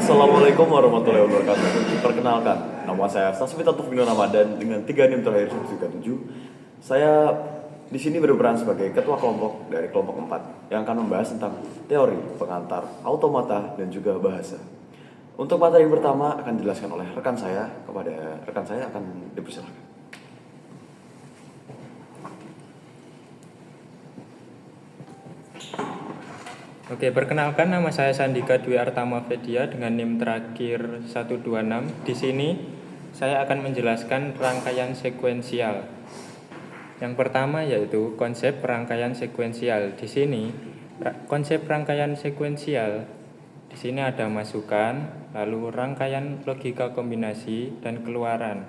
Assalamualaikum warahmatullahi wabarakatuh. Perkenalkan, nama saya Sasmita Tufino Ramadan dengan 3 NIM terakhir 137. Saya di sini berperan sebagai ketua kelompok dari kelompok 4 yang akan membahas tentang teori, pengantar, automata, dan juga bahasa. Untuk materi yang pertama akan dijelaskan oleh rekan saya, kepada rekan saya akan dipersilakan. Oke, perkenalkan nama saya Sandika Dwi Artama Vedia dengan NIM terakhir 126. Di sini saya akan menjelaskan rangkaian sekuensial. Yang pertama yaitu konsep rangkaian sekuensial. Di sini konsep rangkaian sekuensial di sini ada masukan, lalu rangkaian logika kombinasi dan keluaran.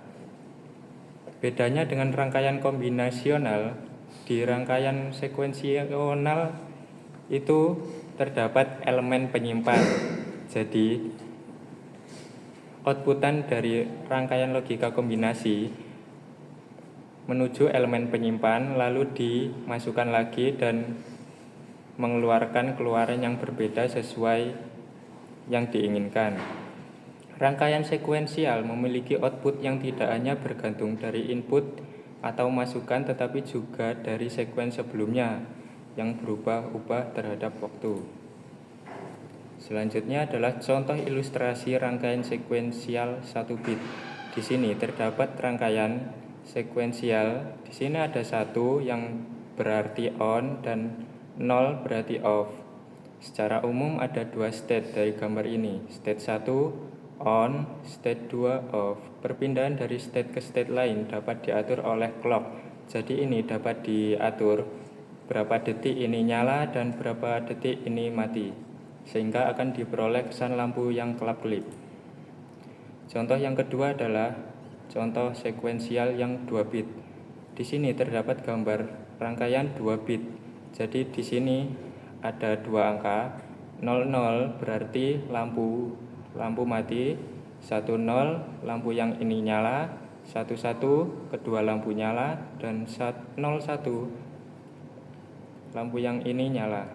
Bedanya dengan rangkaian kombinasional, di rangkaian sekuensional itu terdapat elemen penyimpan. Jadi outputan dari rangkaian logika kombinasi menuju elemen penyimpan lalu dimasukkan lagi dan mengeluarkan keluaran yang berbeda sesuai yang diinginkan. Rangkaian sekuensial memiliki output yang tidak hanya bergantung dari input atau masukan tetapi juga dari sekuen sebelumnya yang berubah-ubah terhadap waktu. Selanjutnya adalah contoh ilustrasi rangkaian sekuensial 1 bit. Di sini terdapat rangkaian sekuensial. Di sini ada 1 yang berarti on dan 0 berarti off. Secara umum ada 2 state dari gambar ini. State 1 on, state 2 off. Perpindahan dari state ke state lain dapat diatur oleh clock. Jadi ini dapat diatur berapa detik ini nyala dan berapa detik ini mati, sehingga akan diperoleh kesan lampu yang kelap-kelip. Contoh yang kedua adalah contoh sekuensial yang 2 bit. Di sini terdapat gambar rangkaian 2 bit. Jadi di sini ada 2 angka, 00 berarti lampu mati, 10 lampu yang ini nyala, 11 kedua lampu nyala, dan 01 lampu yang ini nyala.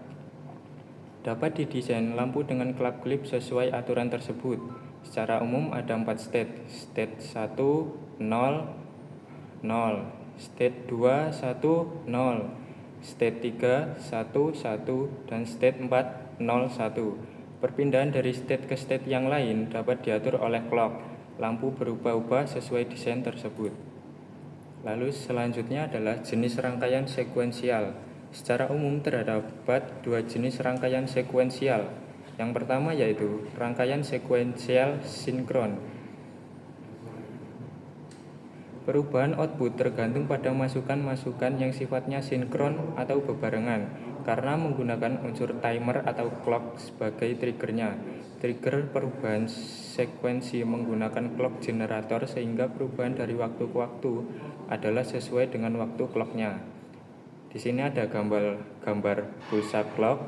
Dapat didesain lampu dengan kelap-kelip sesuai aturan tersebut. Secara umum ada 4 state. State 1 0 0, state 2 1 0, state 3 1 1, dan state 4 0 1. Perpindahan dari state ke state yang lain dapat diatur oleh clock. Lampu berubah-ubah sesuai desain tersebut. Lalu selanjutnya adalah jenis rangkaian sekuensial. Secara umum terdapat 2 jenis rangkaian sekuensial. Yang pertama yaitu rangkaian sekuensial sinkron. Perubahan output tergantung pada masukan-masukan yang sifatnya sinkron atau bebarengan karena menggunakan unsur timer atau clock sebagai triggernya. Trigger perubahan sekuensi menggunakan clock generator sehingga perubahan dari waktu ke waktu adalah sesuai dengan waktu clocknya. Di sini ada gambar pulsa clock,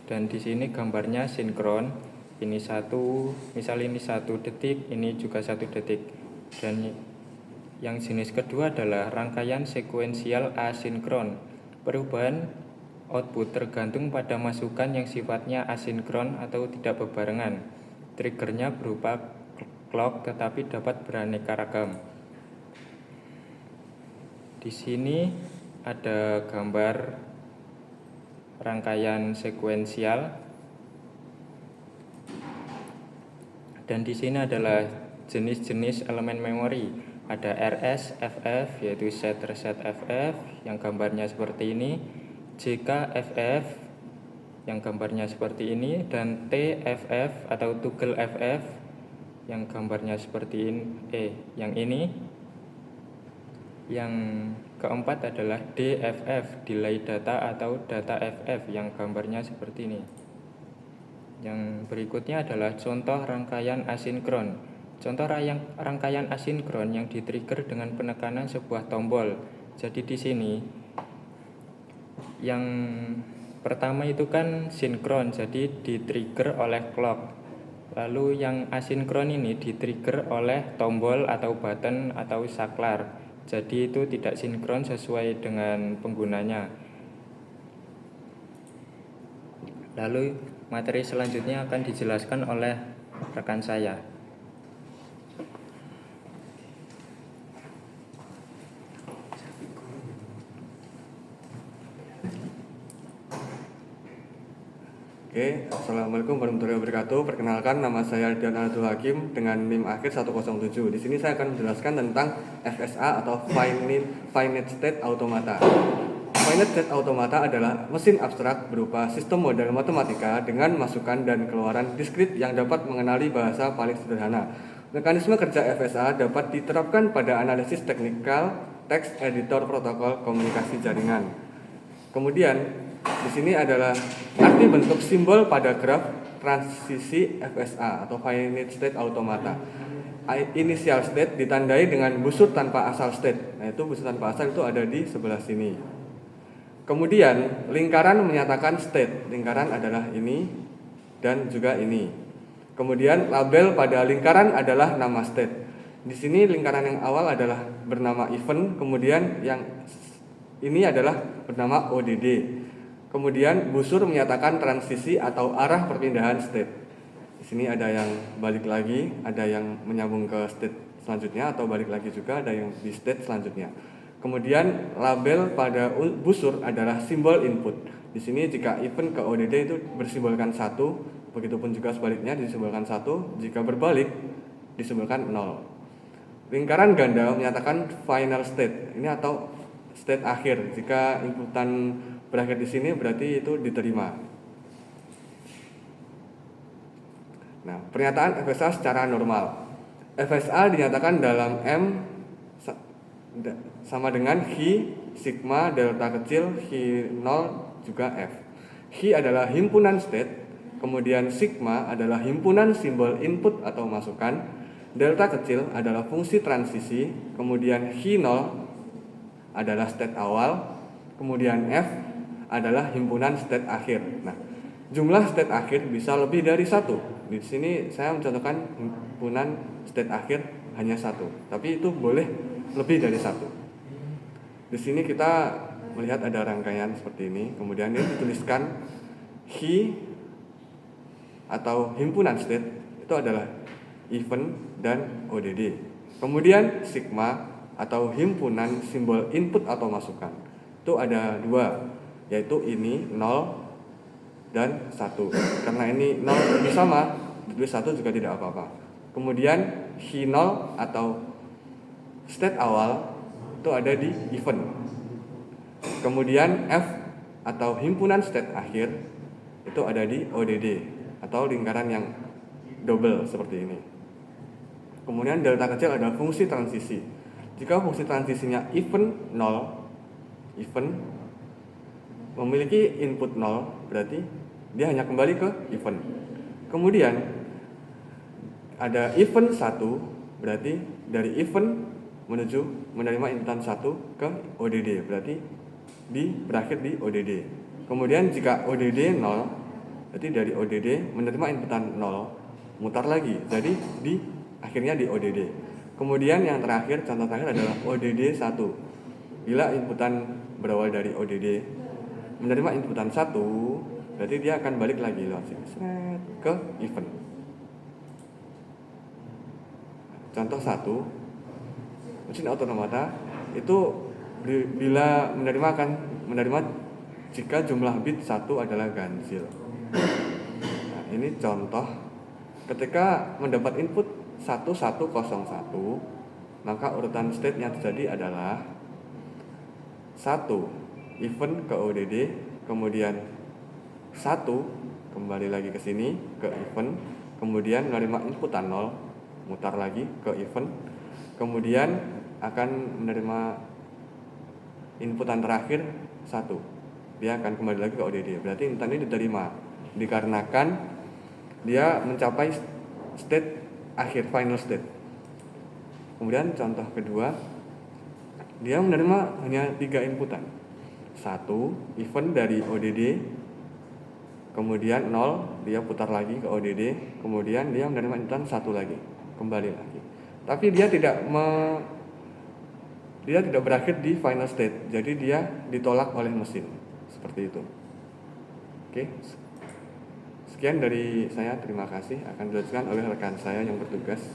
dan di sini gambarnya sinkron. Ini misal ini 1 detik, ini juga 1 detik. Dan yang jenis kedua adalah rangkaian sekuensial asinkron. Perubahan output tergantung pada masukan yang sifatnya asinkron atau tidak bebarengan. Triggernya berupa clock tetapi dapat beraneka ragam. Di sini ada gambar rangkaian sekuensial, dan di sini adalah jenis-jenis elemen memori. Ada RS, FF yaitu set reset FF yang gambarnya seperti ini, JK FF yang gambarnya seperti ini, dan TFF atau toggle FF yang gambarnya seperti ini. Yang ini. Yang keempat adalah DFF, delay data atau data FF yang gambarnya seperti ini. Yang berikutnya adalah contoh rangkaian asinkron. Contoh rangkaian asinkron yang ditrigger dengan penekanan sebuah tombol. Jadi di sini yang pertama itu kan sinkron, jadi ditrigger oleh clock. Lalu yang asinkron ini ditrigger oleh tombol atau button atau saklar. Jadi itu tidak sinkron sesuai dengan penggunanya. Lalu materi selanjutnya akan dijelaskan oleh rekan saya. Oke, Assalamualaikum warahmatullahi wabarakatuh. Perkenalkan, nama saya Ardian Abdul Hakim dengan NIM akhir 107. Di sini saya akan menjelaskan tentang FSA atau Finite State Automata. Finite State Automata adalah mesin abstrak berupa sistem model matematika dengan masukan dan keluaran diskrit yang dapat mengenali bahasa paling sederhana. Mekanisme kerja FSA dapat diterapkan pada analisis teknikal, teks editor protokol komunikasi jaringan. Kemudian di sini adalah arti bentuk simbol pada graf transisi FSA atau Finite State Automata. Initial state ditandai dengan busur tanpa asal state. Nah, itu busur tanpa asal itu ada di sebelah sini. Kemudian lingkaran menyatakan state. Lingkaran adalah ini dan juga ini. Kemudian label pada lingkaran adalah nama state. Di sini lingkaran yang awal adalah bernama event, kemudian yang ini adalah bernama ODD. Kemudian busur menyatakan transisi atau arah perpindahan state. Di sini ada yang balik lagi, ada yang menyambung ke state selanjutnya atau balik lagi juga, ada yang di state selanjutnya. Kemudian label pada busur adalah simbol input. Di sini jika event ke ODD itu bersimbolkan 1, begitupun juga sebaliknya disimbolkan 1, jika berbalik disimbolkan 0. Lingkaran ganda menyatakan final state, ini atau state akhir. Jika inputan berakhir di sini berarti itu diterima. Nah, pernyataan FSA secara normal. FSA dinyatakan dalam M sama dengan Hi, sigma, delta kecil, Hi0 juga F. Hi adalah himpunan state, kemudian sigma adalah himpunan simbol input atau masukan, delta kecil adalah fungsi transisi, kemudian Hi0 adalah state awal, kemudian F adalah himpunan state akhir. Nah, jumlah state akhir bisa lebih dari 1. Di sini saya mencontohkan himpunan state akhir hanya 1, tapi itu boleh lebih dari 1. Di sini kita melihat ada rangkaian seperti ini, kemudian ini dituliskan Hi atau himpunan state itu adalah event dan ODD. Kemudian sigma atau himpunan simbol input atau masukan. Itu ada 2, yaitu ini 0 dan 1. Karena ini 0 lebih sama, ditulis 1 juga tidak apa-apa. Kemudian Hi0 atau state awal itu ada di event. Kemudian F atau himpunan state akhir itu ada di ODD atau lingkaran yang double seperti ini. Kemudian delta kecil adalah fungsi transisi. Jika fungsi transisinya event 0, event memiliki input 0, berarti dia hanya kembali ke event. Kemudian ada event 1, berarti dari event menerima inputan 1 ke ODD, berarti berakhir di ODD. Kemudian jika ODD 0, berarti dari ODD menerima inputan 0, mutar lagi, jadi akhirnya di ODD. Kemudian yang terakhir, contoh terakhir adalah ODD 1. Bila inputan berawal dari ODD menerima inputan 1, berarti dia akan balik lagi lewat sini ke event. Contoh 1, mesin automata itu bila menerima jika jumlah bit 1 adalah ganjil. Nah, ini contoh ketika mendapat input 1101, maka urutan state yang terjadi adalah 1 event ke ODD, kemudian 1 kembali lagi ke sini ke event, kemudian menerima inputan 0, mutar lagi ke event, kemudian akan menerima inputan terakhir 1, dia akan kembali lagi ke ODD. Berarti inputan ini diterima dikarenakan dia mencapai state akhir, final state. Kemudian contoh kedua, dia menerima hanya 3 inputan. 1 event dari ODD, kemudian 0 dia putar lagi ke ODD, kemudian dia menerima inputan 1 lagi, kembali lagi. Tapi dia tidak berakhir di final state, jadi dia ditolak oleh mesin seperti itu. Oke. Sekian dari saya, terima kasih. Akan dilanjutkan oleh rekan saya yang bertugas.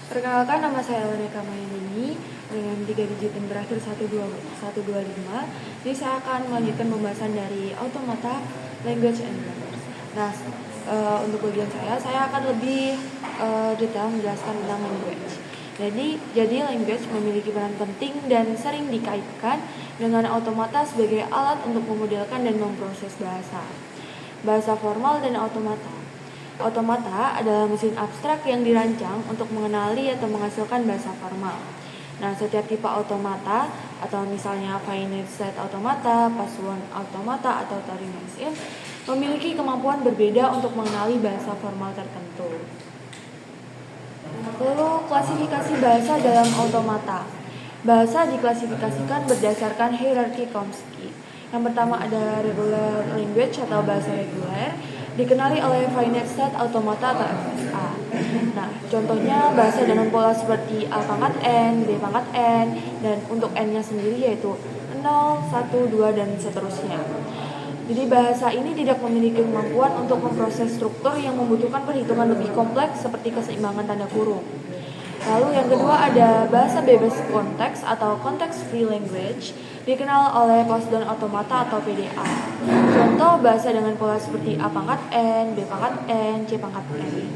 Perkenalkan, nama saya Elena Kamayani dengan 3 digit yang berakhir 125. Jadi saya akan melanjutkan pembahasan dari automata, language, and grammars. Nah, untuk bagian saya akan lebih detail menjelaskan tentang language. Jadi language memiliki peran penting dan sering dikaitkan dengan automata sebagai alat untuk memodelkan dan memproses bahasa. Bahasa formal dan automata. Automata adalah mesin abstrak yang dirancang untuk mengenali atau menghasilkan bahasa formal. Nah, setiap tipe automata atau misalnya finite state automata, password automata, atau Turing machine memiliki kemampuan berbeda untuk mengenali bahasa formal tertentu. Lalu, klasifikasi bahasa dalam automata. Bahasa diklasifikasikan berdasarkan hierarki Chomsky. Yang pertama ada regular language atau bahasa reguler, dikenali oleh finite state automata atau FSA. Nah, contohnya bahasa dengan pola seperti A pangkat N, B pangkat N, dan untuk N-nya sendiri yaitu 0, 1, 2, dan seterusnya. Jadi bahasa ini tidak memiliki kemampuan untuk memproses struktur yang membutuhkan perhitungan lebih kompleks seperti keseimbangan tanda kurung. Lalu yang kedua ada bahasa bebas konteks atau context free language, dikenal oleh Postdown automata atau PDA. Contoh bahasa dengan pola seperti A pangkat N, B pangkat N, C pangkat N.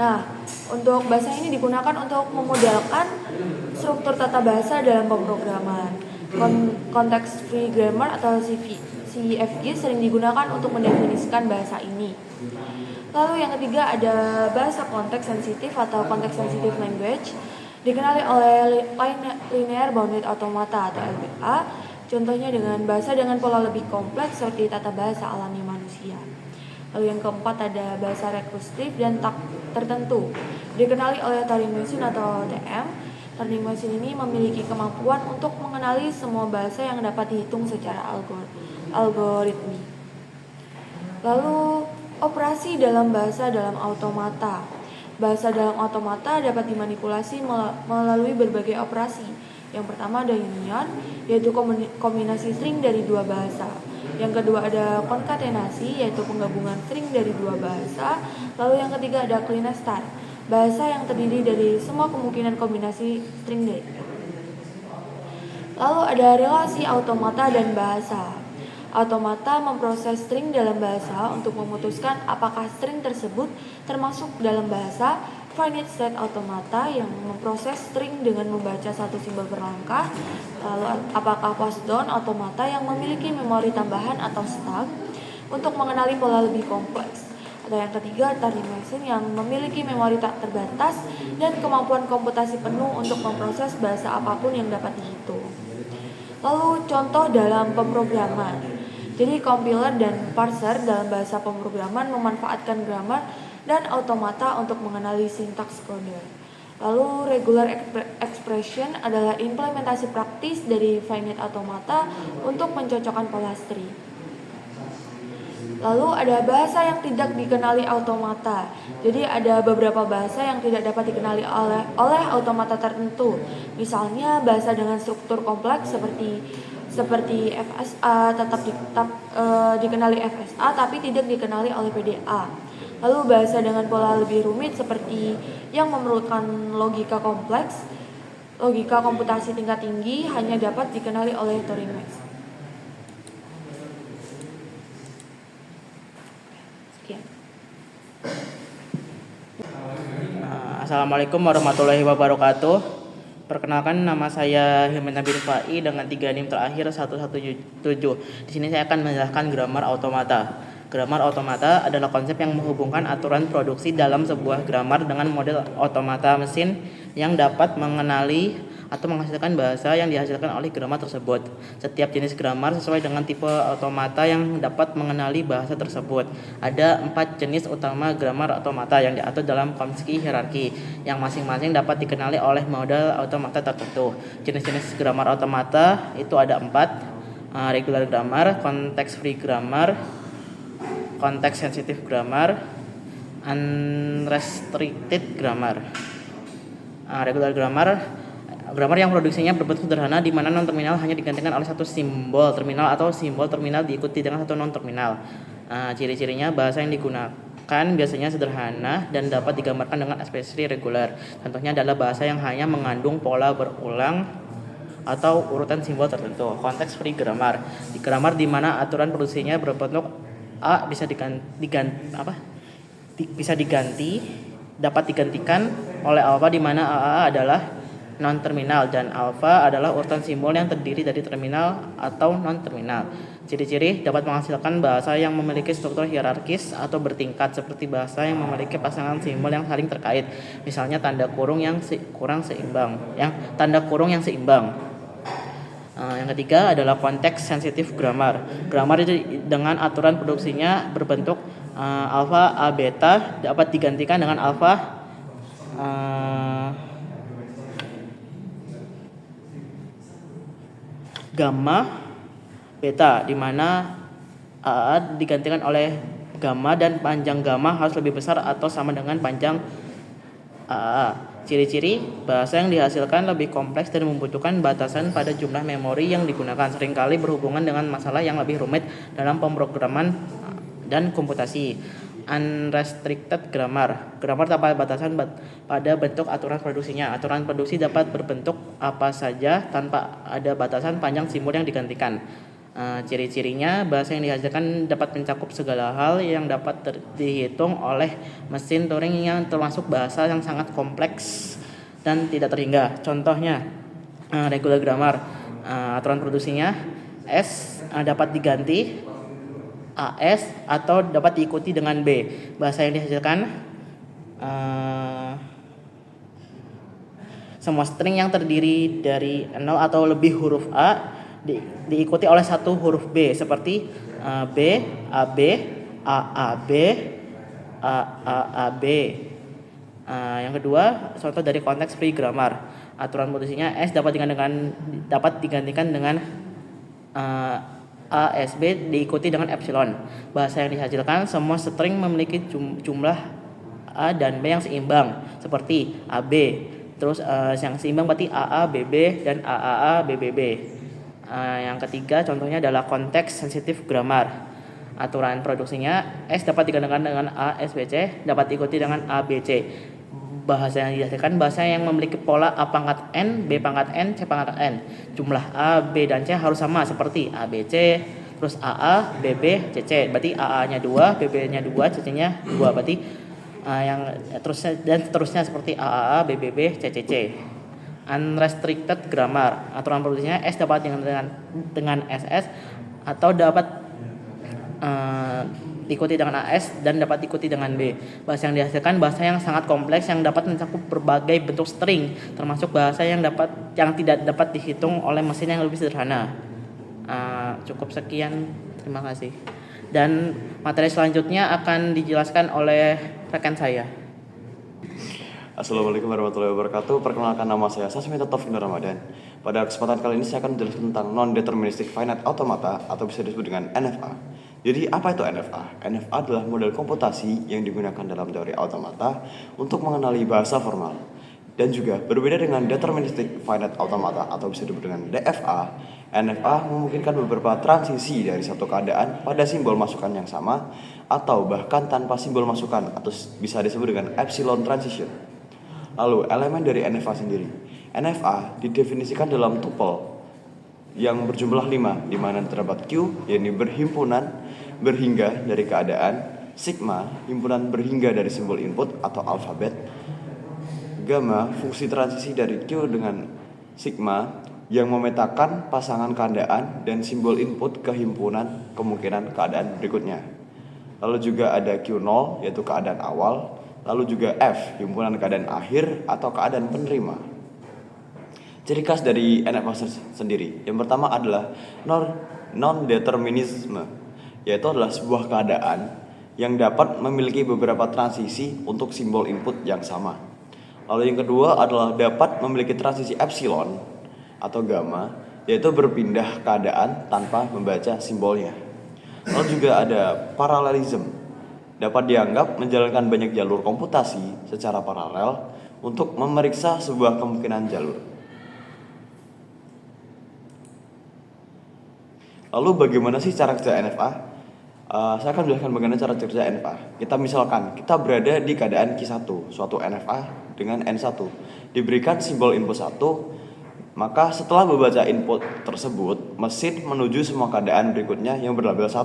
Nah, untuk bahasa ini digunakan untuk memodelkan struktur tata bahasa dalam pemrograman. Context free grammar atau CFG sering digunakan untuk mendefinisikan bahasa ini. Lalu yang ketiga ada bahasa konteks sensitif atau context sensitive language, dikenali oleh linear bounded automata atau LBA. Contohnya dengan bahasa dengan pola lebih kompleks seperti tata bahasa alami manusia. Lalu yang keempat ada bahasa rekursif dan tak tertentu, dikenali oleh Turing machine atau TM. Turing machine ini memiliki kemampuan untuk mengenali semua bahasa yang dapat dihitung secara algoritmi. Lalu operasi dalam bahasa dalam automata. Bahasa dalam automata dapat dimanipulasi melalui berbagai operasi. Yang pertama ada union, yaitu kombinasi string dari dua bahasa. Yang kedua ada konkatenasi, yaitu penggabungan string dari dua bahasa. Lalu yang ketiga ada clean start, bahasa yang terdiri dari semua kemungkinan kombinasi string dari. Lalu ada relasi automata dan bahasa. Automata memproses string dalam bahasa untuk memutuskan apakah string tersebut termasuk dalam bahasa. Finite state automata yang memproses string dengan membaca satu simbol berlangkah. Lalu apakah Postdown automata yang memiliki memori tambahan atau stack untuk mengenali pola lebih kompleks. Atau yang ketiga Turing machine yang memiliki memori tak terbatas dan kemampuan komputasi penuh untuk memproses bahasa apapun yang dapat dihitung. Lalu contoh dalam pemrograman. Jadi compiler dan parser dalam bahasa pemrograman memanfaatkan grammar dan automata untuk mengenali sintaks kode. Lalu regular expression adalah implementasi praktis dari finite automata untuk mencocokkan pola string. Lalu ada bahasa yang tidak dikenali automata. Jadi ada beberapa bahasa yang tidak dapat dikenali oleh automata tertentu. Misalnya bahasa dengan struktur kompleks seperti FSA tetap dikenali FSA tapi tidak dikenali oleh PDA. Lalu bahasa dengan pola lebih rumit seperti yang memerlukan logika kompleks, logika komputasi tingkat tinggi hanya dapat dikenali oleh Turing machine. Sekian. Assalamualaikum warahmatullahi wabarakatuh. Perkenalkan, nama saya Hilman Nabil Fai dengan 3 NIM terakhir 117. Di sini saya akan menjelaskan grammar automata. Grammar automata adalah konsep yang menghubungkan aturan produksi dalam sebuah grammar dengan model automata mesin yang dapat mengenali atau menghasilkan bahasa yang dihasilkan oleh grammar tersebut. Setiap jenis grammar sesuai dengan tipe automata yang dapat mengenali bahasa tersebut. Ada 4 jenis utama grammar automata yang diatur dalam Chomsky hierarchy, yang masing-masing dapat dikenali oleh model automata tertentu. Jenis-jenis grammar automata itu ada 4: regular grammar, context free grammar, context sensitive grammar, unrestricted grammar. Regular grammar Grammar yang produksinya berbentuk sederhana di mana non terminal hanya digantikan oleh satu simbol terminal atau simbol terminal diikuti dengan satu non terminal. Ciri-cirinya bahasa yang digunakan biasanya sederhana dan dapat digambarkan dengan ekspresi reguler. Contohnya adalah bahasa yang hanya mengandung pola berulang atau urutan simbol tertentu. Konteks free grammar. Di grammar di mana aturan produksinya berbentuk A dapat digantikan oleh alfa di mana AA adalah non terminal dan alfa adalah urutan simbol yang terdiri dari terminal atau non terminal. Ciri-ciri dapat menghasilkan bahasa yang memiliki struktur hierarkis atau bertingkat seperti bahasa yang memiliki pasangan simbol yang saling terkait. Misalnya tanda kurung yang seimbang. Yang ketiga adalah konteks sensitif grammar. Grammar itu dengan aturan produksinya berbentuk alfa a beta dapat digantikan dengan alfa gamma beta di mana a digantikan oleh gamma dan panjang gamma harus lebih besar atau sama dengan panjang a. Ciri-ciri bahasa yang dihasilkan lebih kompleks dan membutuhkan batasan pada jumlah memori yang digunakan, seringkali berhubungan dengan masalah yang lebih rumit dalam pemrograman dan komputasi. Unrestricted grammar. Grammar tanpa batasan pada bentuk aturan produksinya. Aturan produksi dapat berbentuk apa saja tanpa ada batasan panjang simbol yang digantikan. Ciri-cirinya bahasa yang dihasilkan dapat mencakup segala hal yang dapat dihitung oleh mesin Turing yang termasuk bahasa yang sangat kompleks dan tidak terhingga. Contohnya regular grammar. Aturan produksinya S dapat diganti AS atau dapat diikuti dengan B. Bahasa yang dihasilkan semua string yang terdiri dari 0 atau lebih huruf A diikuti oleh satu huruf B seperti B, AB, AAB, AAAB. Yang kedua, contoh dari konteks free grammar. Aturan produksinya S dapat digantikan dengan ASB diikuti dengan epsilon. Bahasa yang dihasilkan semua string memiliki jumlah A dan B yang seimbang seperti AB. Terus yang seimbang berarti AA, BB dan AAA, BBB. Yang ketiga contohnya adalah konteks sensitif grammar. Aturan produksinya S dapat digantikan dengan A, S, B, C dapat diikuti dengan A, B, C. Bahasa yang dihasilkan bahasa yang memiliki pola A pangkat N, B pangkat N, C pangkat N. Jumlah A, B, dan C harus sama seperti A, B, C. Terus AA, BB, CC. Berarti AA-nya 2, BB-nya 2, CC-nya 2. Berarti yang seterusnya seperti AAA, BBB, CCC. Unrestricted grammar. Aturan produksinya S dapat dengan SS atau dapat diikuti dengan AS dan dapat diikuti dengan B. Bahasa yang dihasilkan bahasa yang sangat kompleks yang dapat mencakup berbagai bentuk string, termasuk bahasa yang tidak dapat dihitung oleh mesin yang lebih sederhana. Cukup sekian, terima kasih. Dan materi selanjutnya akan dijelaskan oleh rekan saya. Assalamualaikum warahmatullahi wabarakatuh. Perkenalkan, nama saya Sasmita Taufik Nur Ramadan. Pada kesempatan kali ini saya akan menjelaskan tentang non-deterministic finite automata atau bisa disebut dengan NFA. Jadi apa itu NFA? NFA adalah model komputasi yang digunakan dalam teori automata untuk mengenali bahasa formal. Dan juga berbeda dengan deterministic finite automata atau bisa disebut dengan DFA. NFA memungkinkan beberapa transisi dari satu keadaan pada simbol masukan yang sama atau bahkan tanpa simbol masukan atau bisa disebut dengan epsilon transition. Lalu elemen dari NFA sendiri. NFA didefinisikan dalam tuple yang berjumlah 5, di mana terdapat Q, yakni berhimpunan berhingga dari keadaan, sigma, himpunan berhingga dari simbol input atau alfabet, gamma, fungsi transisi dari Q dengan sigma yang memetakan pasangan keadaan dan simbol input ke himpunan kemungkinan keadaan berikutnya. Lalu juga ada Q0, yaitu keadaan awal. Lalu juga F, himpunan keadaan akhir atau keadaan penerima. Ciri khas dari NFA sendiri, yang pertama adalah non-determinisme, yaitu adalah sebuah keadaan yang dapat memiliki beberapa transisi untuk simbol input yang sama. Lalu yang kedua adalah dapat memiliki transisi epsilon atau gamma, yaitu berpindah keadaan tanpa membaca simbolnya. Lalu juga ada paralelism, dapat dianggap menjalankan banyak jalur komputasi secara paralel untuk memeriksa sebuah kemungkinan jalur. Lalu bagaimana sih cara kerja NFA? Saya akan menjelaskan bagaimana cara kerja NFA. Kita misalkan kita berada di keadaan Q1, suatu NFA dengan N1. Diberikan simbol input 1, maka setelah membaca input tersebut, mesin menuju semua keadaan berikutnya yang berlabel 1.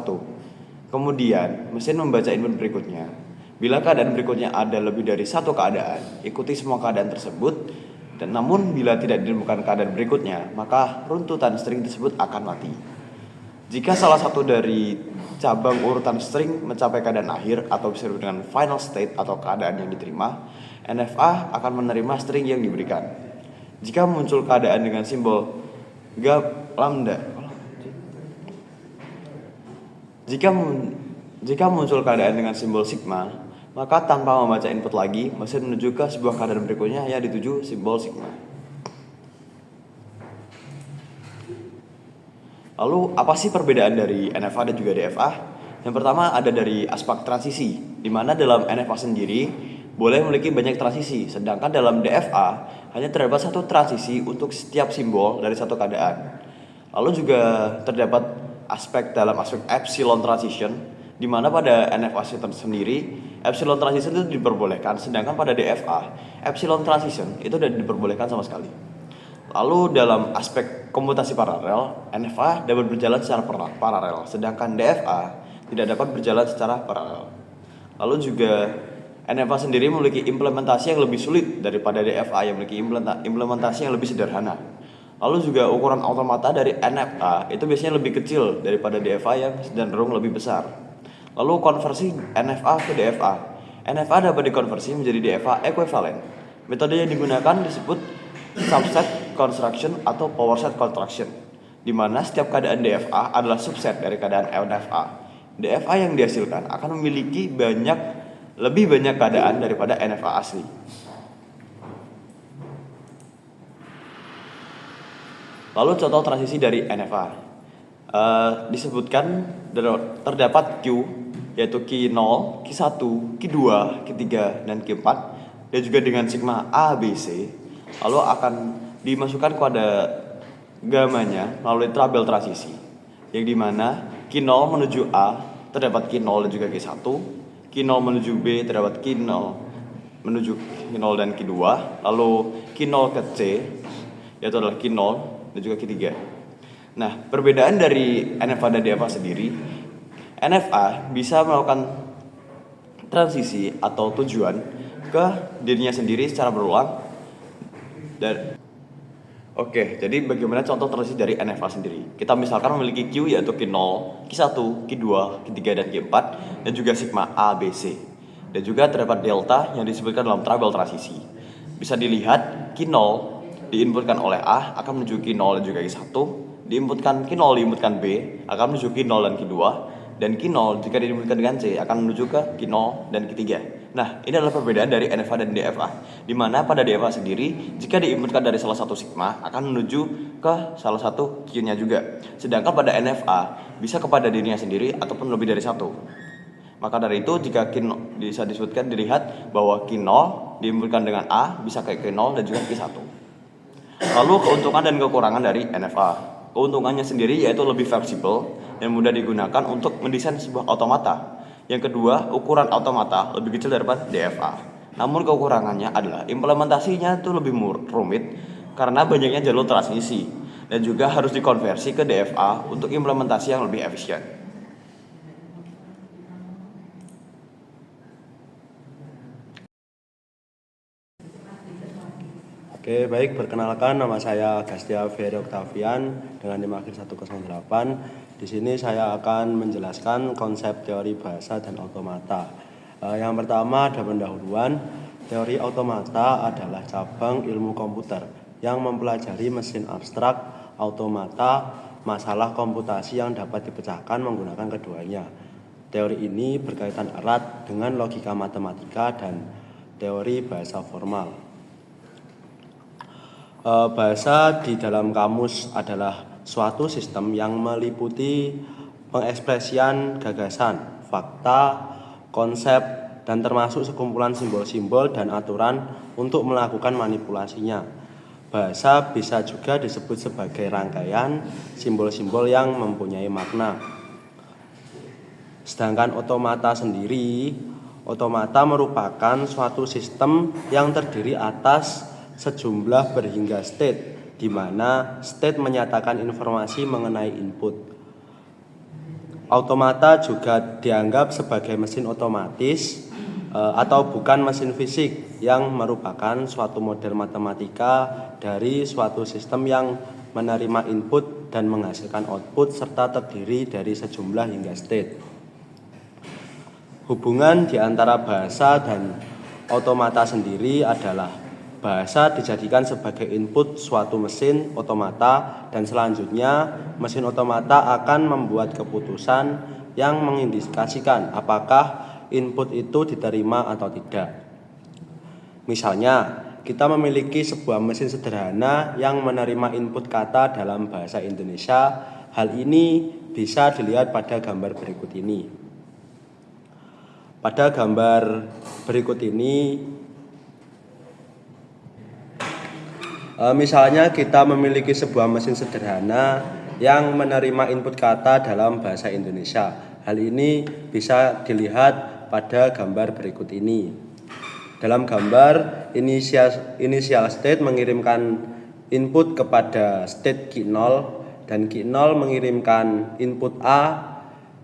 Kemudian, mesin membaca input berikutnya. Bila keadaan berikutnya ada lebih dari satu keadaan, ikuti semua keadaan tersebut. Dan namun bila tidak ditemukan keadaan berikutnya, maka runtutan string tersebut akan mati. Jika salah satu dari cabang urutan string mencapai keadaan akhir atau disebut dengan final state atau keadaan yang diterima, NFA akan menerima string yang diberikan. Jika muncul keadaan dengan simbol lambda, jika muncul keadaan dengan simbol sigma, maka tanpa membaca input lagi, mesin menuju ke sebuah keadaan berikutnya yang dituju simbol sigma. Lalu apa sih perbedaan dari NFA dan juga DFA? Yang pertama ada dari aspek transisi, di mana dalam NFA sendiri boleh memiliki banyak transisi, sedangkan dalam DFA hanya terdapat satu transisi untuk setiap simbol dari satu keadaan. Lalu juga terdapat dalam aspek epsilon transition, di mana pada NFA sendiri epsilon transition itu diperbolehkan, sedangkan pada DFA epsilon transition itu tidak diperbolehkan sama sekali. Lalu dalam aspek komputasi paralel, NFA dapat berjalan secara paralel, sedangkan DFA tidak dapat berjalan secara paralel. Lalu juga NFA sendiri memiliki implementasi yang lebih sulit daripada DFA yang memiliki implementasi yang lebih sederhana. Lalu juga ukuran automata dari NFA itu biasanya lebih kecil daripada DFA yang cenderung lebih besar. Lalu konversi NFA ke DFA. NFA dapat dikonversi menjadi DFA ekuivalen. Metode yang digunakan disebut subset construction atau power set construction, di mana setiap keadaan DFA adalah subset dari keadaan NFA. DFA yang dihasilkan akan memiliki lebih banyak keadaan daripada NFA asli. Lalu contoh transisi dari NFA. Disebutkan terdapat Q, yaitu Q0, Q1, Q2, Q3, dan Q4, dan juga dengan sigma A, B, C. Lalu akan dimasukkan pada gamanya melalui tabel transisi, yang dimana Q0 menuju A terdapat Q0 dan juga Q1, Q0 menuju B terdapat Q0 menuju Q0 dan Q2, lalu Q0 ke C yaitu adalah Q0 dan juga Q3. Nah, perbedaan dari NFA dan DFA sendiri, NFA bisa melakukan transisi atau tujuan ke dirinya sendiri secara berulang. Oke, jadi bagaimana contoh transisi dari NFA sendiri? Kita misalkan memiliki Q yaitu Q0, Q1, Q2, Q3, dan Q4, dan juga sigma A, B, C. Dan juga terdapat delta yang disebutkan dalam tabel transisi. Bisa dilihat Q0 diinputkan oleh A akan menuju Q0 dan juga Q1, diinputkan diinputkan B akan menuju Q0 dan Q2, dan Q0 jika diinputkan dengan C akan menuju ke Q0 dan Q3. Nah, ini adalah perbedaan dari NFA dan DFA, di mana pada DFA sendiri jika diinputkan dari salah satu sigma akan menuju ke salah satu Q-nya juga. Sedangkan pada NFA bisa kepada dirinya sendiri ataupun lebih dari satu. Maka dari itu jika Q0 bisa disebutkan dilihat bahwa Q0 diinputkan dengan A bisa ke Q0 dan juga Q1. Lalu keuntungan dan kekurangan dari NFA. Keuntungannya sendiri yaitu lebih fleksibel dan mudah digunakan untuk mendesain sebuah automata. Yang kedua, ukuran automata lebih kecil daripada DFA. Namun kekurangannya adalah implementasinya itu lebih rumit karena banyaknya jalur transisi dan juga harus dikonversi ke DFA untuk implementasi yang lebih efisien. Oke, baik, perkenalkan nama saya Gastia Ferry Octavian dengan NIM akhir 108. Di sini saya akan menjelaskan konsep teori bahasa dan automata. Yang pertama ada pendahuluan. Teori automata adalah cabang ilmu komputer yang mempelajari mesin abstrak, automata, masalah komputasi yang dapat dipecahkan menggunakan keduanya. Teori ini berkaitan erat dengan logika matematika dan teori bahasa formal. Bahasa di dalam kamus adalah suatu sistem yang meliputi pengekspresian gagasan, fakta, konsep, dan termasuk sekumpulan simbol-simbol dan aturan untuk melakukan manipulasinya. Bahasa bisa juga disebut sebagai rangkaian simbol-simbol yang mempunyai makna. Sedangkan otomata sendiri, otomata merupakan suatu sistem yang terdiri atas sejumlah berhingga state, di mana state menyatakan informasi mengenai input. Automata juga dianggap sebagai mesin otomatis atau bukan mesin fisik yang merupakan suatu model matematika dari suatu sistem yang menerima input dan menghasilkan output serta terdiri dari sejumlah hingga state. Hubungan di antara bahasa dan otomata sendiri adalah bahasa dijadikan sebagai input suatu mesin otomata dan selanjutnya mesin otomata akan membuat keputusan yang mengindikasikan apakah input itu diterima atau tidak. Misalnya, kita memiliki sebuah mesin sederhana yang menerima input kata dalam bahasa Indonesia. Hal ini bisa dilihat pada gambar berikut ini. Pada gambar berikut ini, misalnya kita memiliki sebuah mesin sederhana yang menerima input kata dalam bahasa Indonesia. Hal ini bisa dilihat pada gambar berikut ini. Dalam gambar, initial state mengirimkan input kepada state Q0 dan Q0 mengirimkan input A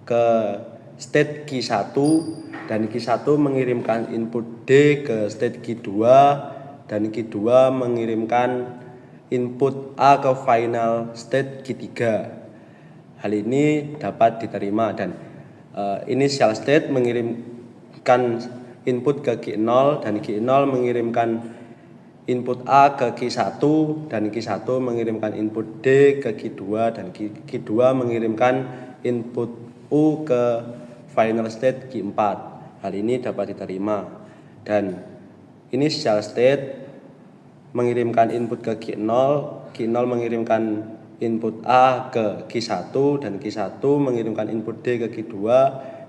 ke state Q1 dan Q1 mengirimkan input D ke state Q2 dan Q2 mengirimkan input A ke final state Q3. Hal ini dapat diterima dan initial state mengirimkan input ke Q0 dan Q0 mengirimkan input A ke Q1 dan Q1 mengirimkan input D ke Q2 dan Q2 mengirimkan input U ke final state Q4. Hal ini dapat diterima dan initial state mengirimkan input ke Q0, Q0 mengirimkan input A ke Q1 dan Q1 mengirimkan input D ke Q2,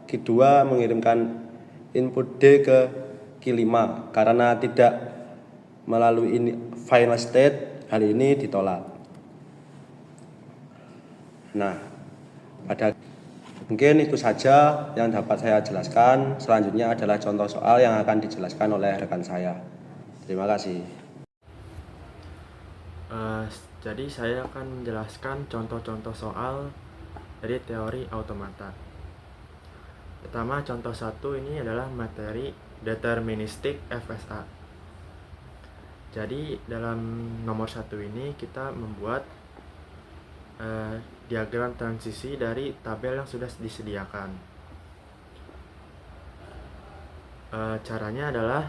Q2 mengirimkan input D ke Q5. Karena tidak melalui final state, hal ini ditolak. Nah, mungkin itu saja yang dapat saya jelaskan. Selanjutnya adalah contoh soal yang akan dijelaskan oleh rekan saya. Terima kasih. Jadi saya akan menjelaskan contoh-contoh soal dari teori automata. Pertama, contoh 1 ini adalah materi deterministik FSA. Jadi dalam nomor 1 ini kita membuat diagram transisi dari tabel yang sudah disediakan. Caranya adalah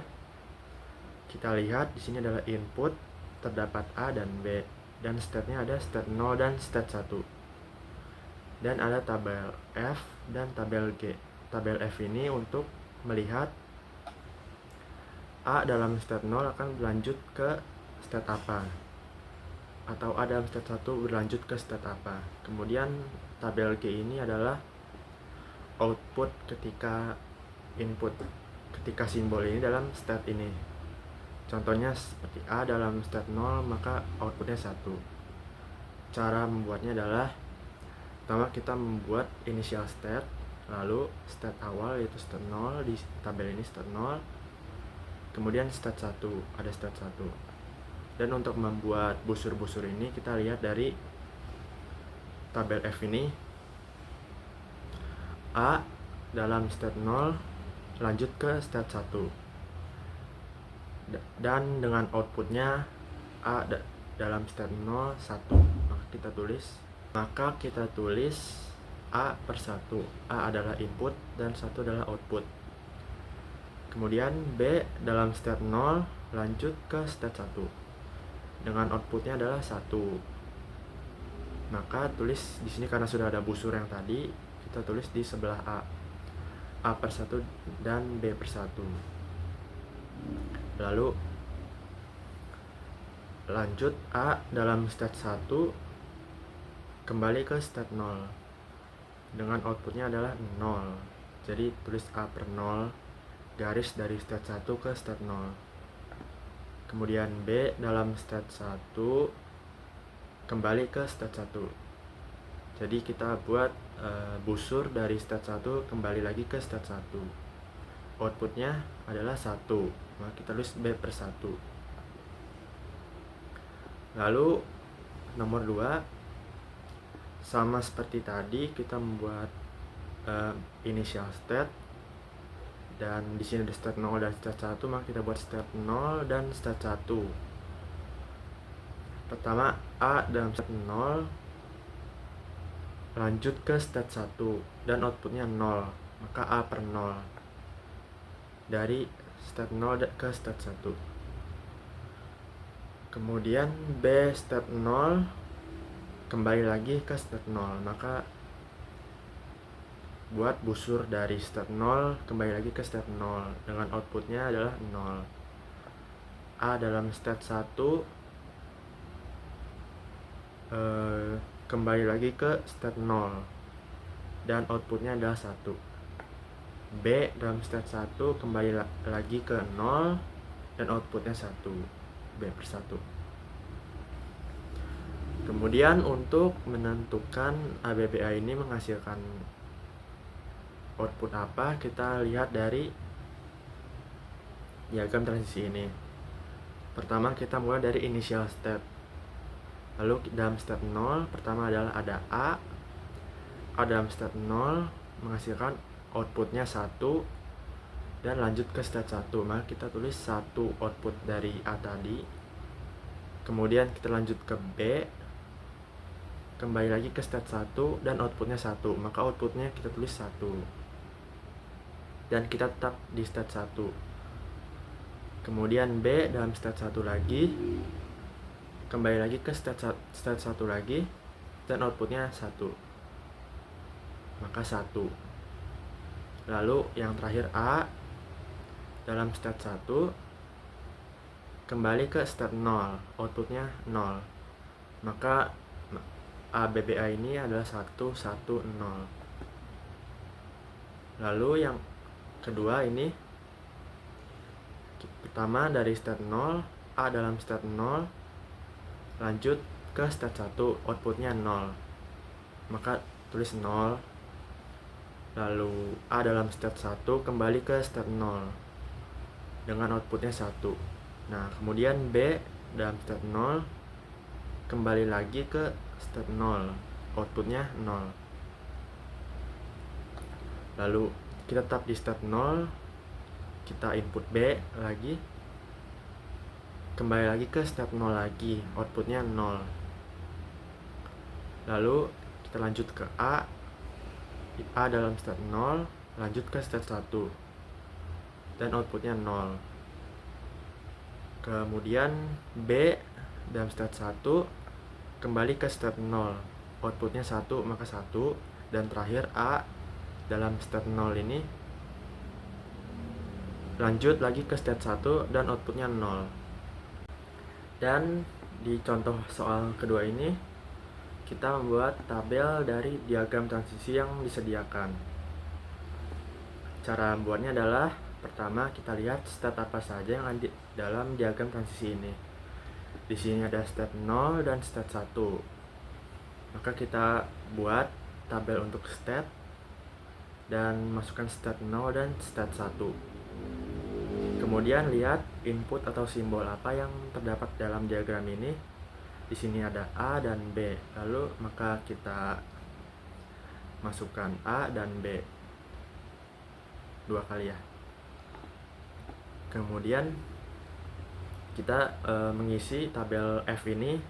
kita lihat di sini adalah input, terdapat A dan B, dan state-nya ada state 0 dan state 1. Dan ada tabel F dan tabel G. Tabel F ini untuk melihat A dalam state 0 akan berlanjut ke state apa, atau A dalam state 1 berlanjut ke state apa. Kemudian tabel G ini adalah output ketika simbol ini dalam state ini. Contohnya seperti A dalam state 0 maka outputnya 1. Cara membuatnya adalah pertama kita membuat initial state, lalu state awal yaitu state 0, di tabel ini state 0, kemudian state 1, ada state 1. Dan untuk membuat busur-busur ini kita lihat dari tabel F ini, A dalam state 0 lanjut ke state 1, dan dengan outputnya A dalam state 0 1, maka kita tulis A per 1. A adalah input dan 1 adalah output. Kemudian B dalam state 0 lanjut ke state 1 dengan outputnya adalah 1. Maka tulis di sini karena sudah ada busur yang tadi, kita tulis di sebelah A per 1 dan B per 1. Lalu lanjut A dalam state 1 kembali ke state 0 dengan outputnya adalah 0. Jadi tulis A per 0 garis dari state 1 ke state 0. Kemudian B dalam state 1 kembali ke state 1. Jadi kita buat busur dari state 1 kembali lagi ke state 1. Outputnya adalah 1. Maka kita tulis B per 1. Lalu nomor 2, sama seperti tadi kita membuat initial state, dan di sini ada state 0 dan state 1, maka kita buat state 0 dan state 1. Pertama, A dalam state 0 lanjut ke state 1 dan outputnya 0, maka A per 0 dari state 0 ke state 1. Kemudian B state 0 kembali lagi ke state 0, maka buat busur dari state 0 kembali lagi ke state 0 dengan outputnya adalah 0. A dalam state 1 kembali lagi ke state 0 dan outputnya adalah 1. B dalam state 1 kembali lagi ke 0 dan outputnya 1. B per 1. Kemudian untuk menentukan ABBA ini menghasilkan output apa, kita lihat dari diagram transisi ini. Pertama kita mulai dari initial state. Lalu dalam step 0 pertama adalah ada A dalam step 0 menghasilkan outputnya 1 dan lanjut ke step 1, maka kita tulis 1 output dari A tadi. Kemudian kita lanjut ke B, kembali lagi ke step 1 dan outputnya 1, maka outputnya kita tulis 1 dan kita tetap di step 1. Kemudian B dalam step 1 lagi, kembali lagi ke state 1 lagi dan outputnya 1, maka 1. Lalu yang terakhir A dalam state 1 kembali ke state 0, outputnya 0, maka ABBA ini adalah 1, 1, 0. Lalu yang kedua ini, pertama dari state 0, A dalam state 0 lanjut ke state 1, outputnya 0, maka tulis 0. Lalu A dalam state 1 kembali ke state 0 dengan outputnya 1. Nah kemudian B dalam state 0 kembali lagi ke state 0, outputnya 0. Lalu kita tetap di state 0, kita input B lagi, kembali lagi ke step 0 lagi, outputnya 0. Lalu kita lanjut ke A dalam step 0 lanjut ke step 1 dan outputnya 0. Kemudian B dalam step 1 kembali ke step 0, outputnya 1, maka 1. Dan terakhir A dalam step 0 ini lanjut lagi ke step 1 dan outputnya 0. Dan di contoh soal kedua ini kita membuat tabel dari diagram transisi yang disediakan. Cara membuatnya adalah pertama kita lihat state apa saja yang ada dalam diagram transisi ini. Di sini ada state 0 dan state 1. Maka kita buat tabel untuk state dan masukkan state 0 dan state 1. Kemudian lihat input atau simbol apa yang terdapat dalam diagram ini. Di sini ada A dan B. Lalu maka kita masukkan A dan B 2 kali ya. Kemudian kita mengisi tabel F ini,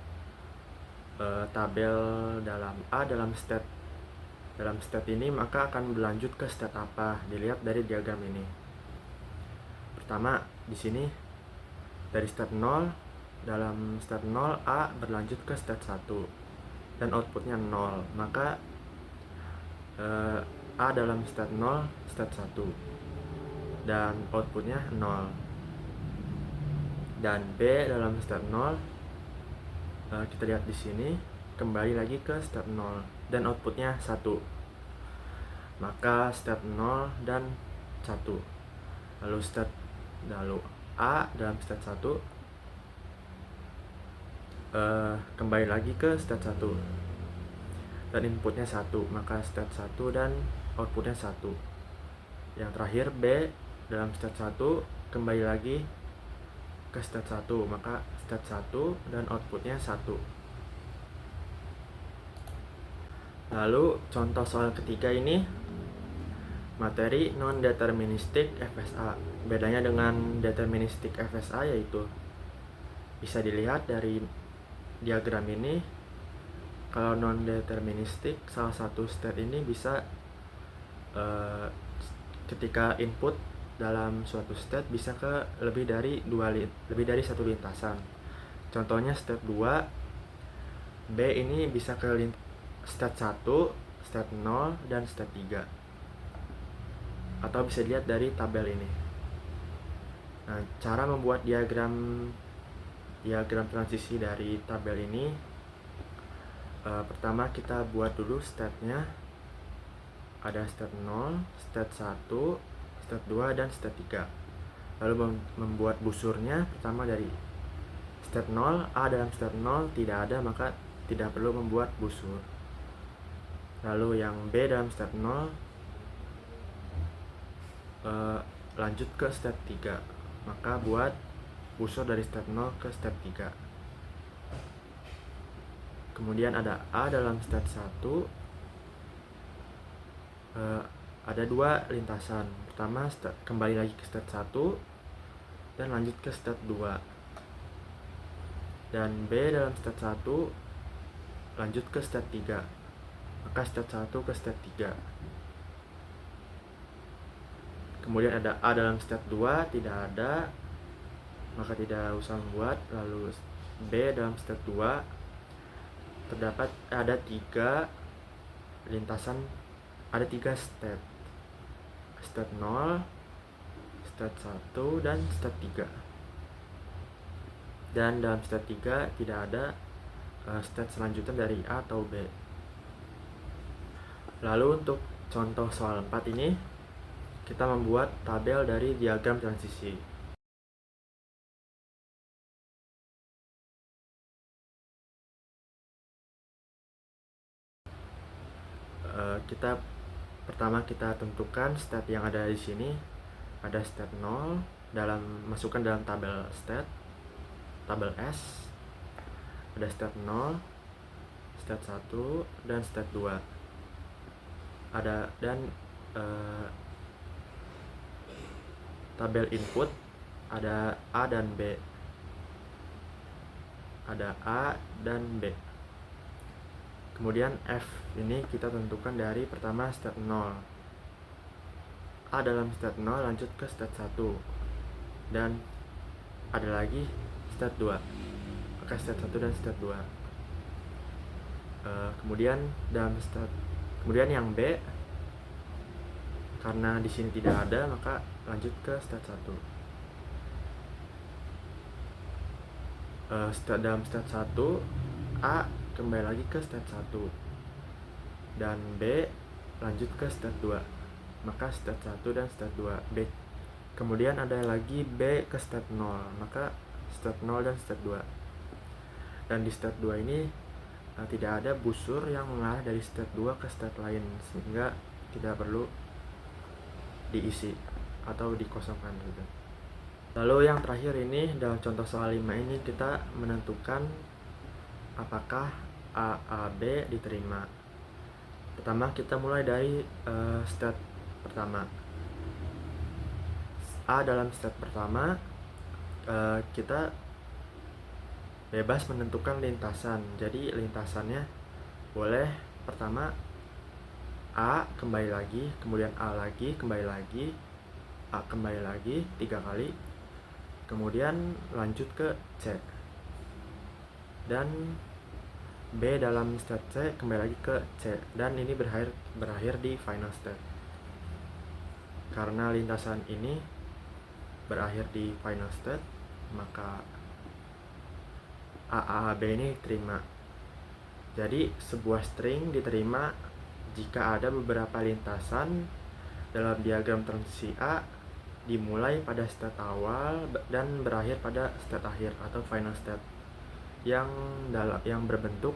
tabel dalam A dalam state ini, maka akan berlanjut ke state apa? Dilihat dari diagram ini. Pertama di sini dari state 0, dalam state 0 A berlanjut ke state 1 dan outputnya 0, maka A dalam state 0 state 1 dan outputnya 0. Dan B dalam state 0 kita lihat di sini kembali lagi ke state 0 dan outputnya 1, maka state 0 dan 1. Lalu A dalam state 1 kembali lagi ke state 1 dan inputnya 1, maka state 1 dan outputnya 1. Yang terakhir B dalam state 1 kembali lagi ke state 1, maka state 1 dan outputnya 1. Lalu contoh soal ketiga ini materi non-deterministik FSA. Bedanya dengan deterministik FSA yaitu bisa dilihat dari diagram ini. Kalau non-deterministik, salah satu state ini bisa ketika input dalam suatu state bisa ke lebih dari satu lintasan. Contohnya state 2 B ini bisa ke state 1, state 0, dan state 3. Atau bisa dilihat dari tabel ini. Nah, cara membuat diagram transisi dari tabel ini, pertama kita buat dulu state-nya. Ada state 0, state 1, state 2, dan state 3. Lalu membuat busurnya, pertama dari state 0, A dalam state 0 tidak ada, maka tidak perlu membuat busur. Lalu yang B dalam state 0 lanjut ke state 3, maka buat busur dari state 0 ke state 3. Kemudian ada A dalam state 1, ada 2 lintasan. Pertama kembali lagi ke state 1 dan lanjut ke state 2. Dan B dalam state 1 lanjut ke state 3, maka state 1 ke state 3. Kemudian ada A dalam state 2, tidak ada, maka tidak usah membuat. Lalu B dalam state 2 terdapat ada 3 lintasan, ada 3 state 0, state 1, dan state 3. Dan dalam state 3 tidak ada state selanjutnya dari A atau B. Lalu untuk contoh soal 4 ini kita membuat tabel dari diagram transisi. Pertama kita tentukan state yang ada di sini. Ada state 0 masukkan dalam tabel tabel S. Ada state 0, state 1, dan state 2. Ada dan tabel input ada A dan B. Ada A dan B. Kemudian F ini kita tentukan dari pertama state 0. A dalam state 0 lanjut ke state 1. Dan ada lagi state 2. Maka state 1 dan state 2. Kemudian yang B, karena di sini tidak ada, maka lanjut ke state 1. Dalam state 1 A kembali lagi ke state 1 dan B lanjut ke state 2, maka state 1 dan state 2 B. Kemudian ada lagi B ke state 0, maka state 0 dan state 2. Dan di state 2 ini tidak ada busur yang mengarah dari state 2 ke state lain, sehingga tidak perlu diisi atau dikosongkan gitu. Lalu yang terakhir ini dalam contoh soal 5 ini kita menentukan apakah A, B diterima. Pertama kita mulai dari state pertama. A dalam state pertama kita bebas menentukan lintasan. Jadi lintasannya boleh pertama A kembali lagi, kemudian A lagi, kembali lagi, A kembali lagi 3 kali, kemudian lanjut ke C. Dan B dalam state C kembali lagi ke C, dan ini berakhir di final state. Karena lintasan ini berakhir di final state, maka A B ini diterima. Jadi sebuah string diterima jika ada beberapa lintasan dalam diagram transisi A dimulai pada state awal dan berakhir pada state akhir atau final state. yang berbentuk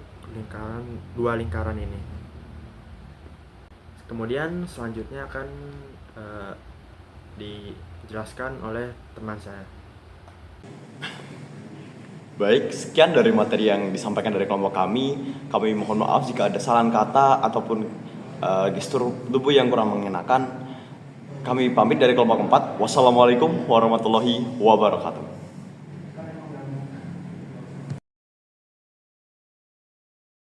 dua lingkaran ini. Kemudian selanjutnya akan dijelaskan oleh teman saya. Baik, sekian dari materi yang disampaikan dari kelompok kami. Kami mohon maaf jika ada salah kata ataupun gestur tubuh yang kurang mengenakan. Kami pamit dari kelompok 4. Wassalamualaikum warahmatullahi wabarakatuh.